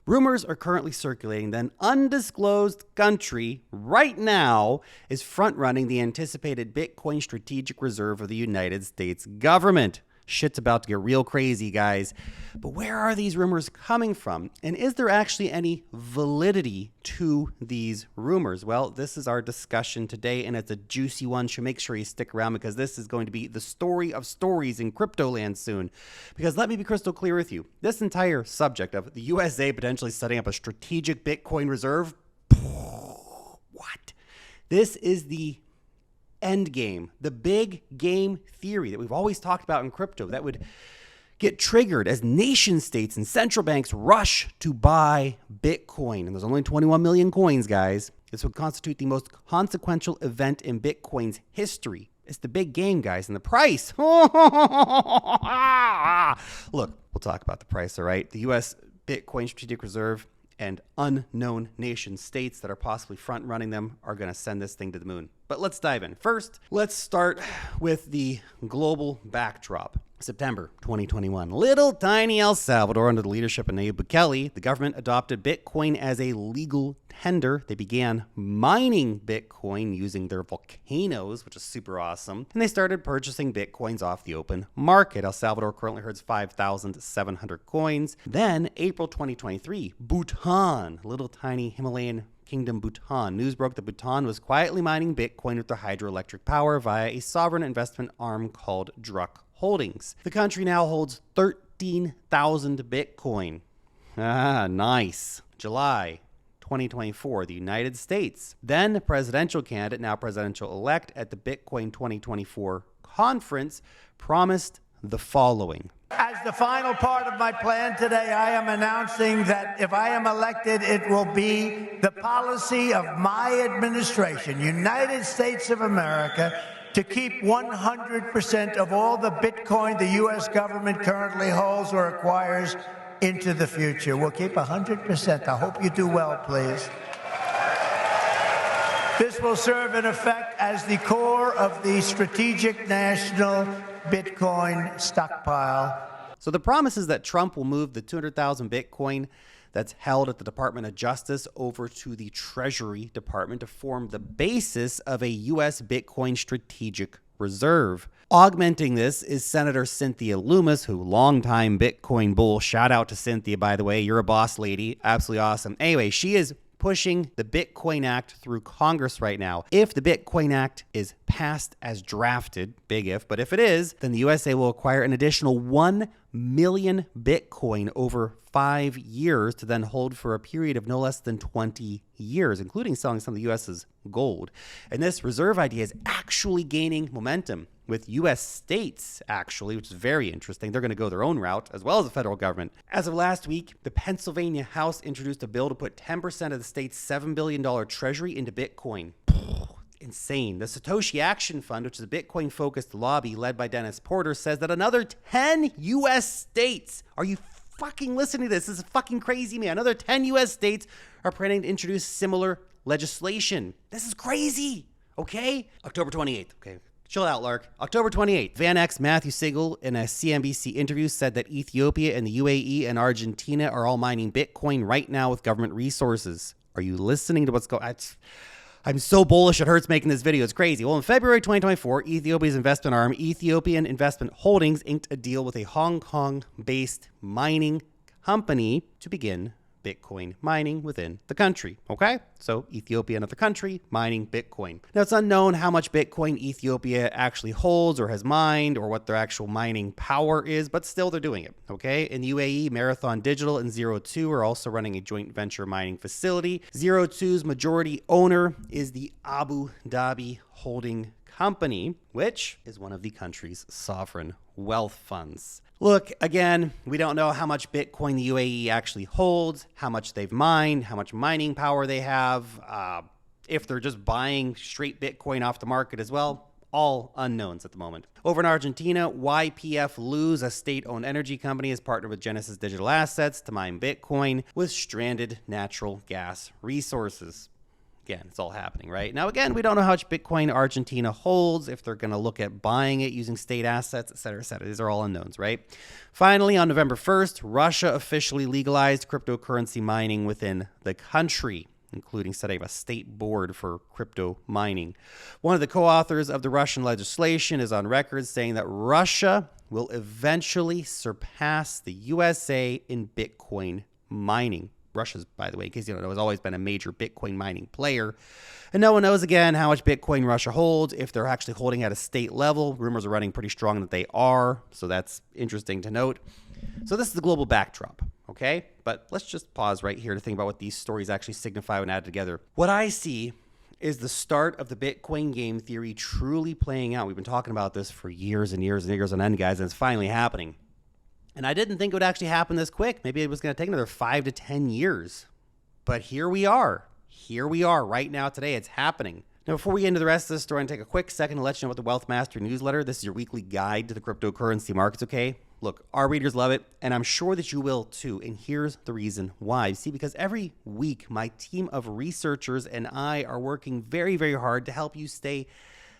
Rumors are currently circulating that an undisclosed country right now is front-running the anticipated Bitcoin strategic reserve of the United States government. Shit's about to get real crazy, guys. But where are these rumors coming from? And is there actually any validity to these rumors? Well, this is our discussion today, and it's a juicy one. So make sure you stick around because this is going to be the story of stories in crypto land soon. Because let me be crystal clear with you. This entire subject of the USA potentially setting up a strategic Bitcoin reserve, what? This is the end game, the big game theory that we've always talked about in crypto that would get triggered as nation states and central banks rush to buy Bitcoin. And there's only 21 million coins, guys. This would constitute the most consequential event in Bitcoin's history. It's the big game, guys, and the price. Look, we'll talk about the price, all right? The U.S. Bitcoin Strategic Reserve and unknown nation states that are possibly front-running them are going to send this thing to the moon. But let's dive in. First, let's start with the global backdrop. September 2021, little tiny El Salvador under the leadership of Nayib Bukele, the government adopted Bitcoin as a legal tender. They began mining Bitcoin using their volcanoes, which is super awesome. And they started purchasing Bitcoins off the open market. El Salvador currently holds 5,700 coins. Then April 2023, Bhutan, little tiny Himalayan Kingdom Bhutan. News broke that Bhutan was quietly mining Bitcoin with their hydroelectric power via a sovereign investment arm called Druck Holdings. The country now holds 13,000 Bitcoin. Nice. July 2024, the United States. Then presidential candidate, now presidential-elect at the Bitcoin 2024 conference, promised the following. As the final part of my plan today, I am announcing that if I am elected, it will be the policy of my administration, United States of America, to keep 100% of all the Bitcoin the U.S. government currently holds or acquires into the future. We'll keep 100%. I hope you do well, please. This will serve in effect as the core of the strategic national Bitcoin stockpile. So the promise is that Trump will move the 200,000 Bitcoin that's held at the Department of Justice over to the Treasury Department to form the basis of a U.S. Bitcoin strategic reserve. Augmenting this is Senator Cynthia Lummis, who longtime Bitcoin bull. Shout out to Cynthia, by the way. You're a boss lady. Absolutely awesome. Anyway, she is pushing the Bitcoin Act through Congress right now. If the Bitcoin Act is passed as drafted, big if, but if it is, then the USA will acquire an additional 1 million Bitcoin over 5 years to then hold for a period of no less than 20 years, including selling some of the US's gold. And this reserve idea is actually gaining momentum with U.S. states, actually, which is very interesting. They're going to go their own route, as well as the federal government. As of last week, the Pennsylvania House introduced a bill to put 10% of the state's $7 billion treasury into Bitcoin. Insane. The Satoshi Action Fund, which is a Bitcoin-focused lobby led by Dennis Porter, says that another 10 U.S. states, are you fucking listening to this? This is fucking crazy, man. Another 10 U.S. states are planning to introduce similar legislation. This is crazy, okay? October 28th, okay? Chill out, Lark. October 28th, Van X Matthew Sigel in a CNBC interview said that Ethiopia and the UAE and Argentina are all mining Bitcoin right now with government resources. Are you listening to what's going on? I'm so bullish it hurts making this video. It's crazy. Well, in February 2024, Ethiopia's investment arm, Ethiopian Investment Holdings, inked a deal with a Hong Kong-based mining company to begin Bitcoin mining within the country, okay? So Ethiopia, another country, mining Bitcoin. Now, it's unknown how much Bitcoin Ethiopia actually holds or has mined or what their actual mining power is, but still they're doing it, okay? In the UAE, Marathon Digital and Zero2 are also running a joint venture mining facility. Zero2's majority owner is the Abu Dhabi Holding Company, which is one of the country's sovereign wealth funds. Look, again, we don't know how much Bitcoin the UAE actually holds, how much they've mined, how much mining power they have, if they're just buying straight Bitcoin off the market as well. All unknowns at the moment. Over in Argentina, YPF Luz, a state-owned energy company, has partnered with Genesis Digital Assets to mine Bitcoin with stranded natural gas resources. Again, it's all happening, right? Now, again, we don't know how much Bitcoin Argentina holds, if they're going to look at buying it using state assets, et cetera, et cetera. These are all unknowns, right? Finally, on November 1st, Russia officially legalized cryptocurrency mining within the country, including setting up a state board for crypto mining. One of the co-authors of the Russian legislation is on record saying that Russia will eventually surpass the USA in Bitcoin mining. Russia's, by the way, in case you don't know, has always been a major Bitcoin mining player. And no one knows, again, how much Bitcoin Russia holds, if they're actually holding at a state level. Rumors are running pretty strong that they are, so that's interesting to note. So this is the global backdrop, okay? But let's just pause right here to think about what these stories actually signify when added together. What I see is the start of the Bitcoin game theory truly playing out. We've been talking about this for years and years and years on end, guys, and it's finally happening. And I didn't think it would actually happen this quick. Maybe it was going to take another 5 to 10 years. But here we are. Here we are right now today. It's happening. Now, before we get into the rest of this story, I'm going to take a quick second to let you know about the Wealth Master newsletter. This is your weekly guide to the cryptocurrency markets, okay? Look, our readers love it, and I'm sure that you will too. And here's the reason why. See, because every week, my team of researchers and I are working very, very hard to help you stay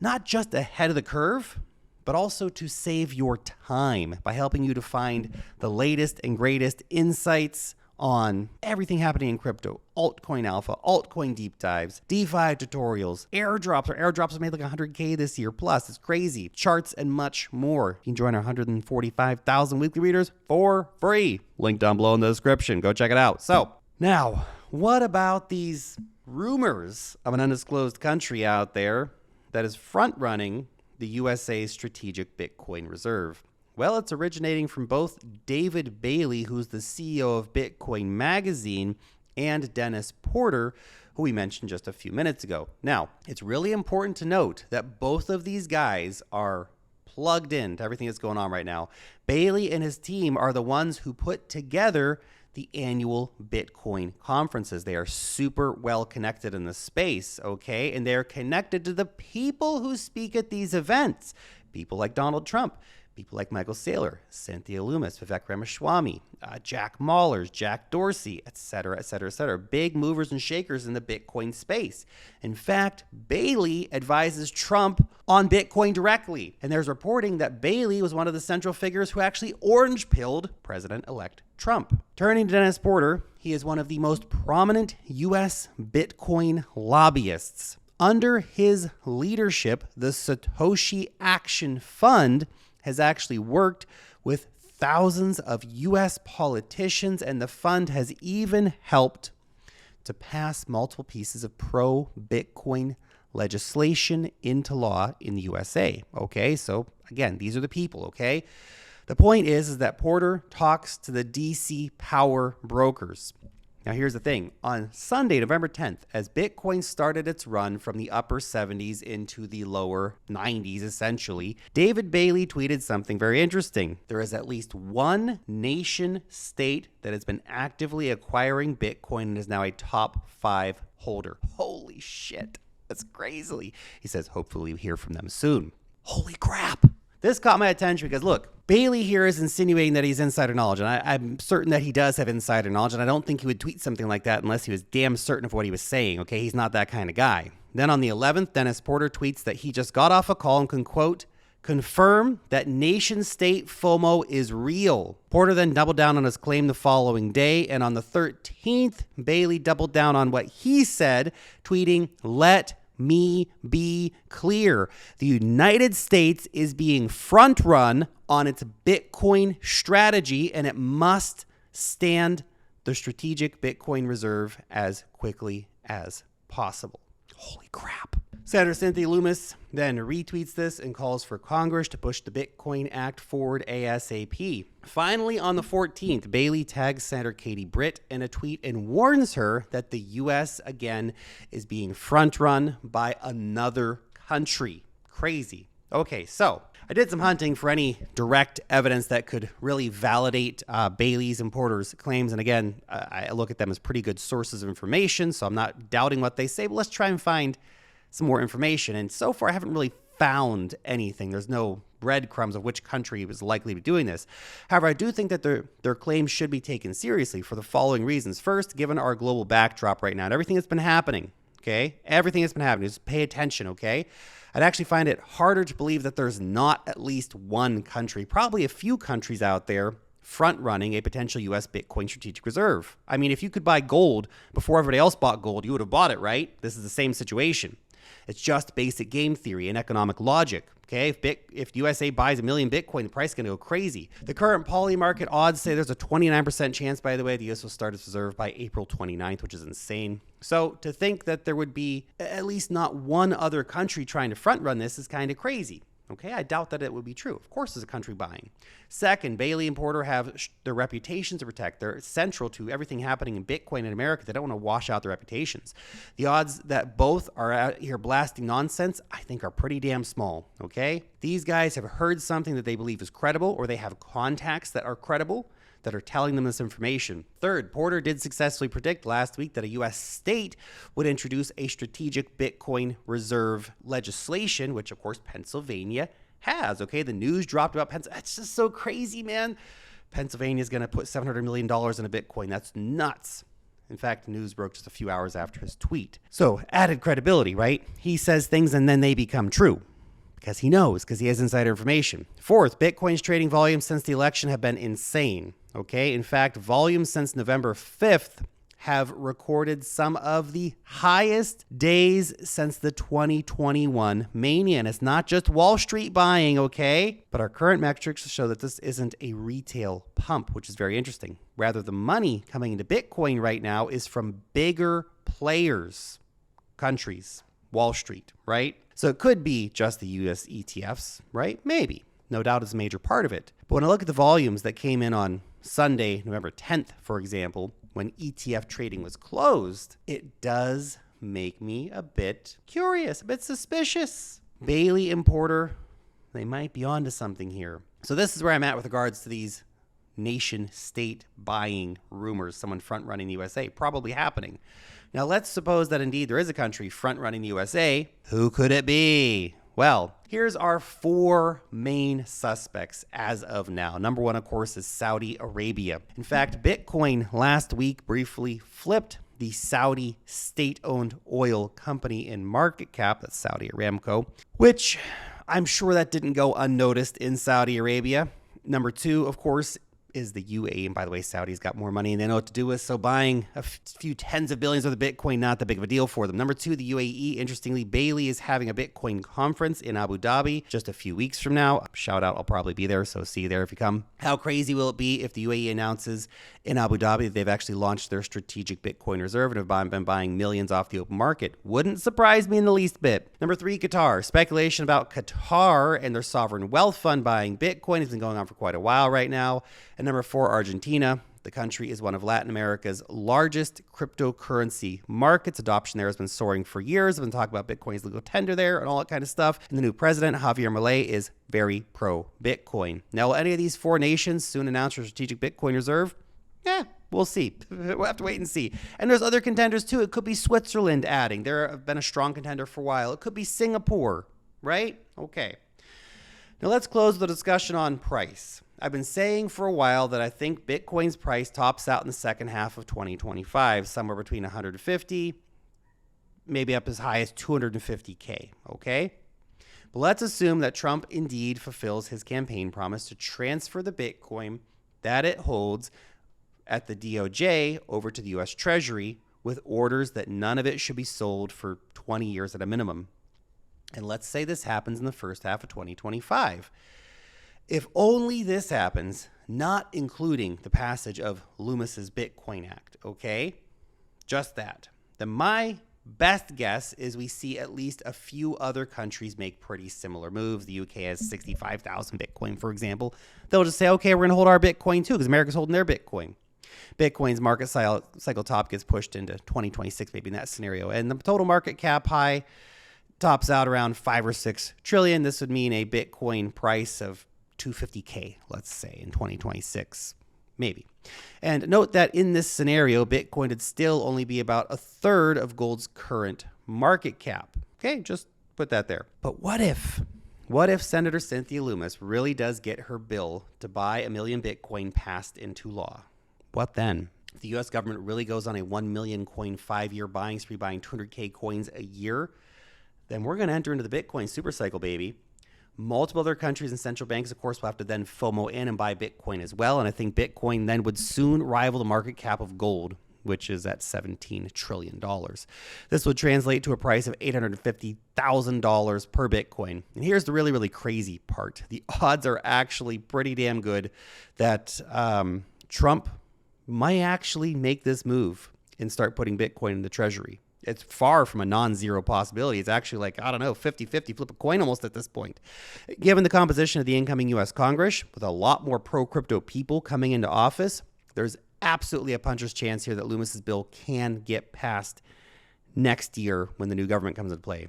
not just ahead of the curve, but also to save your time by helping you to find the latest and greatest insights on everything happening in crypto, altcoin alpha, altcoin deep dives, DeFi tutorials, airdrops. Our airdrops have made like 100K this year plus. It's crazy. Charts and much more. You can join our 145,000 weekly readers for free. Link down below in the description. Go check it out. So now, what about these rumors of an undisclosed country out there that is front-running the USA's strategic Bitcoin reserve? Well, it's originating from both David Bailey, who's the CEO of Bitcoin Magazine, and Dennis Porter, who we mentioned just a few minutes ago. Now, it's really important to note that both of these guys are plugged into everything that's going on right now. Bailey and his team are the ones who put together the annual Bitcoin conferences. They are super well connected in the space, okay? And they're connected to the people who speak at these events. People like Donald Trump, people like Michael Saylor, Cynthia Lummis, Vivek Ramaswamy, Jack Mallers, Jack Dorsey, et cetera, et cetera, et cetera. Big movers and shakers in the Bitcoin space. In fact, Bailey advises Trump on Bitcoin directly. And there's reporting that Bailey was one of the central figures who actually orange-pilled President-elect Trump. Turning to Dennis Porter, he is one of the most prominent U.S. Bitcoin lobbyists. Under his leadership, the Satoshi Action Fund has actually worked with thousands of U.S. politicians, and the fund has even helped to pass multiple pieces of pro-Bitcoin legislation into law in the USA. Okay, so again, these are the people, okay? The point is that Porter talks to the DC power brokers. Now, here's the thing. On Sunday, November 10th, as Bitcoin started its run from the upper 70s into the lower 90s, essentially, David Bailey tweeted something very interesting. There is at least one nation state that has been actively acquiring Bitcoin and is now a top 5 holder. Holy shit. That's crazy. He says, hopefully we hear from them soon. Holy crap. This caught my attention because, look, Bailey here is insinuating that he's insider knowledge, and I'm certain that he does have insider knowledge, and I don't think he would tweet something like that unless he was damn certain of what he was saying, okay? He's not that kind of guy. Then on the 11th, Dennis Porter tweets that he just got off a call and can, quote, confirm that nation-state FOMO is real. Porter then doubled down on his claim the following day, and on the 13th, Bailey doubled down on what he said, tweeting, let me be clear. The United States is being front-run on its Bitcoin strategy, and it must stand the strategic Bitcoin reserve as quickly as possible. Holy crap. Senator Cynthia Lummis then retweets this and calls for Congress to push the Bitcoin Act forward ASAP. Finally, on the 14th, Bailey tags Senator Katie Britt in a tweet and warns her that the U.S., again, is being front-run by another country. Crazy. Okay, so I did some hunting for any direct evidence that could really validate Bailey's and Porter's claims. And again, I look at them as pretty good sources of information, so I'm not doubting what they say, but let's try and find some more information. And so far, I haven't really found anything. There's no breadcrumbs of which country was likely to be doing this. However, I do think that their claims should be taken seriously for the following reasons. First, given our global backdrop right now and everything that's been happening, Okay? Everything that's been happening. Just pay attention, okay? I'd actually find it harder to believe that there's not at least one country, probably a few countries out there, front-running a potential U.S. Bitcoin strategic reserve. I mean, if you could buy gold before everybody else bought gold, you would have bought it, right? This is the same situation. It's just basic game theory and economic logic. Okay, if USA buys 1 million Bitcoin, the price is going to go crazy. The current poly market odds say there's a 29% chance, by the way, the US will start its reserve by April 29th, which is insane. So to think that there would be at least not one other country trying to front run this is kind of crazy. Okay, I doubt that it would be true. Of course, there's a country buying. Second, Bailey and Porter have their reputations to protect. They're central to everything happening in Bitcoin in America. They don't want to wash out their reputations. The odds that both are out here blasting nonsense, I think, are pretty damn small. Okay, these guys have heard something that they believe is credible, or they have contacts that are credible that are telling them this information. Third, Porter did successfully predict last week that a U.S. state would introduce a strategic Bitcoin reserve legislation, which of course Pennsylvania has. Okay, the news dropped about Pennsylvania. That's just so crazy, man. Pennsylvania is going to put $700 million in a Bitcoin. That's nuts. In fact, the news broke just a few hours after his tweet. So added credibility, right? He says things and then they become true. Because he knows, because he has insider information. Fourth, Bitcoin's trading volumes since the election have been insane. Okay, in fact, volumes since November 5th have recorded some of the highest days since the 2021 mania. And it's not just Wall Street buying, okay? But our current metrics show that this isn't a retail pump, which is very interesting. Rather, the money coming into Bitcoin right now is from bigger players, countries, Wall Street, right? So it could be just the US ETFs, right? Maybe. No doubt is a major part of it. But when I look at the volumes that came in on Sunday, November 10th, for example, when ETF trading was closed, it does make me a bit curious, a bit suspicious. Bailey and Porter, they might be onto something here. So this is where I'm at with regards to these nation-state buying rumors, someone front-running the USA, probably happening. Now, let's suppose that indeed there is a country front-running the USA. Who could it be? Well, here's our 4 main suspects as of now. Number 1, of course, is Saudi Arabia. In fact, Bitcoin last week briefly flipped the Saudi state-owned oil company in market cap, that's Saudi Aramco, which I'm sure that didn't go unnoticed in Saudi Arabia. Number 2, of course, is the UAE. And by the way, Saudi's got more money and they know what to do with, so buying a few tens of billions of the Bitcoin, not that big of a deal for them. Number 2, the UAE. Interestingly, Bailey is having a Bitcoin conference in Abu Dhabi just a few weeks from now. Shout out, I'll probably be there, so see you there if you come. How crazy will it be if the UAE announces in Abu Dhabi that they've actually launched their strategic Bitcoin reserve and have been buying millions off the open market? Wouldn't surprise me in the least bit. Number 3, Qatar. Speculation about Qatar and their sovereign wealth fund buying Bitcoin has been going on for quite a while right now. And number 4, Argentina. The country is one of Latin America's largest cryptocurrency markets. Adoption there has been soaring for years. I've been talking about Bitcoin's legal tender there and all that kind of stuff. And the new president, Javier Milei, is very pro-Bitcoin. Now, will any of these 4 nations soon announce a strategic Bitcoin reserve? We'll see. We'll have to wait and see. And there's other contenders too. It could be Switzerland adding. They've been a strong contender for a while. It could be Singapore, right? Okay. Now let's close the discussion on price. I've been saying for a while that I think Bitcoin's price tops out in the second half of 2025, somewhere between 150, maybe up as high as 250K, okay? But let's assume that Trump indeed fulfills his campaign promise to transfer the Bitcoin that it holds at the DOJ over to the U.S. Treasury with orders that none of it should be sold for 20 years at a minimum. And let's say this happens in the first half of 2025. If only this happens, not including the passage of Loomis's Bitcoin Act, okay? Just that. Then my best guess is we see at least a few other countries make pretty similar moves. The UK has 65,000 Bitcoin, for example. They'll just say, okay, we're going to hold our Bitcoin too because America's holding their Bitcoin. Bitcoin's market cycle top gets pushed into 2026, maybe in that scenario. And the total market cap high tops out around 5 or 6 trillion. This would mean a Bitcoin price of 250K, let's say, in 2026, maybe. And note that in this scenario, Bitcoin would still only be about a third of gold's current market cap. Okay, just put that there. But what if Senator Cynthia Loomis really does get her bill to buy 1 million Bitcoin passed into law? What then? If the U.S. government really goes on a 1 million coin 5-year buying spree, buying 200K coins a year, then we're going to enter into the Bitcoin super cycle, baby. Multiple other countries and central banks, of course, will have to then FOMO in and buy Bitcoin as well. And I think Bitcoin then would soon rival the market cap of gold, which is at $17 trillion. This would translate to a price of $850,000 per Bitcoin. And here's the really, really crazy part. The odds are actually pretty damn good that Trump might actually make this move and start putting Bitcoin in the treasury. It's far from a non-zero possibility. It's actually like, I don't know, 50-50, flip a coin almost at this point. Given the composition of the incoming U.S. Congress, with a lot more pro-crypto people coming into office, there's absolutely a puncher's chance here that Loomis's bill can get passed next year when the new government comes into play.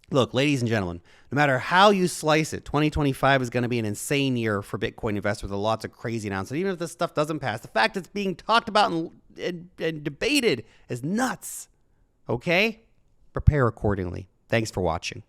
Look, ladies and gentlemen, no matter how you slice it, 2025 is going to be an insane year for Bitcoin investors with lots of crazy announcements. Even if this stuff doesn't pass, the fact it's being talked about and debated is nuts. Okay? Prepare accordingly. Thanks for watching.